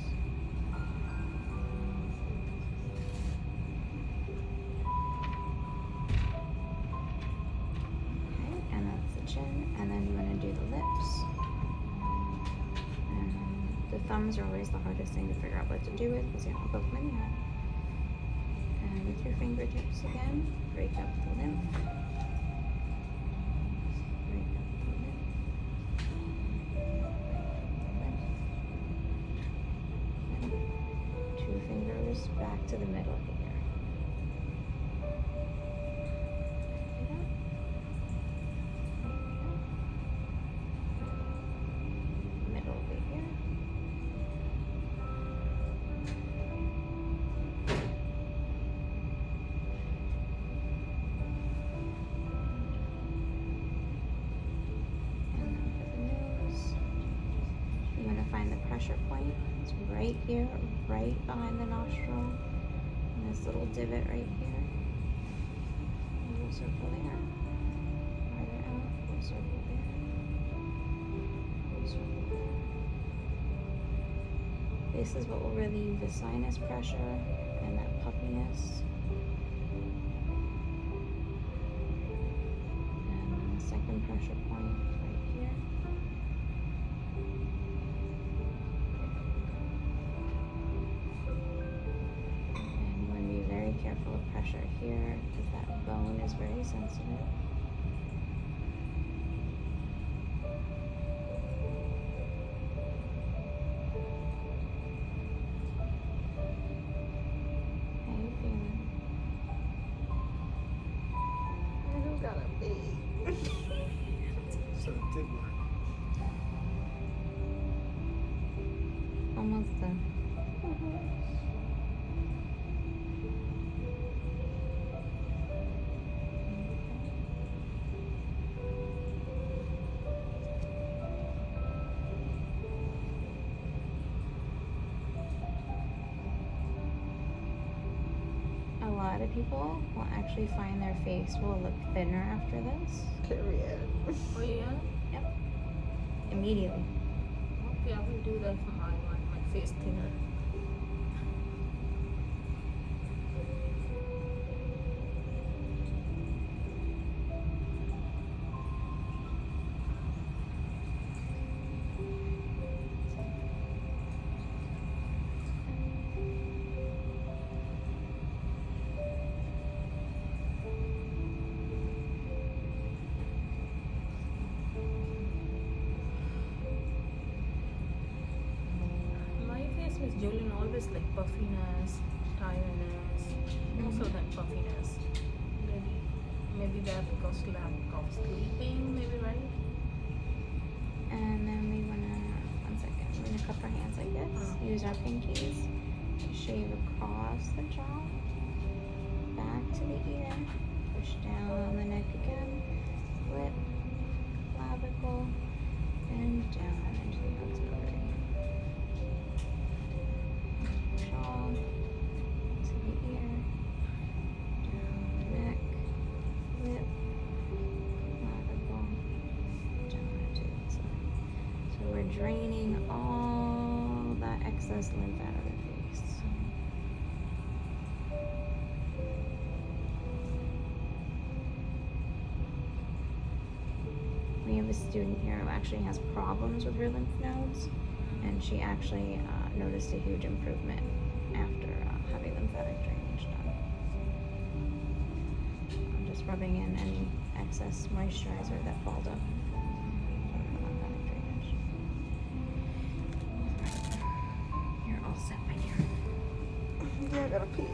Speaker 2: Okay, and that's the chin. And then you want to do the lips. And the thumbs are always the hardest thing to figure out what to do with because you don't both many have. And with your fingertips again, break up the lymph. Break up the lymph. And 2 fingers back to the middle of the ear. Middle of the ear. And then for the nose, you want to find the pressure point. It's right here, right behind the nostril. And this little divot right here. A little circle there. Farther out, a little circle there. A little circle there. This is what will relieve the sinus pressure and that puffiness. And then the second pressure point is right here. sensitive. How you feeling?
Speaker 1: I do gotta be.
Speaker 4: So it did work.
Speaker 2: Almost done. A lot of people will actually find their face will look thinner after this
Speaker 1: Period.
Speaker 3: Oh yeah.
Speaker 2: immediately.
Speaker 3: Okay, I will do that for my one. My face thinner. My face is Julian always like puffiness, tiredness, most of the time puffiness. Maybe that because lack of sleeping, maybe, right?
Speaker 2: And then we wanna, one second, we're gonna cup our hands like this. Use our pinkies to shave across the jaw, back to the ear, push down on the neck again, lip, clavicle, and down into the auxiliary. Jaw, to the ear, down the neck, lip, clavicle, down into the auxiliary. So we're draining all that excess lymph out of the face. We have a student here who actually has problems with her lymph nodes, and she actually noticed a huge improvement after having lymphatic drainage done. I'm just rubbing in any excess moisturizer that balled up from the lymphatic drainage. You're all set, my dear.
Speaker 1: Yeah, I gotta pee.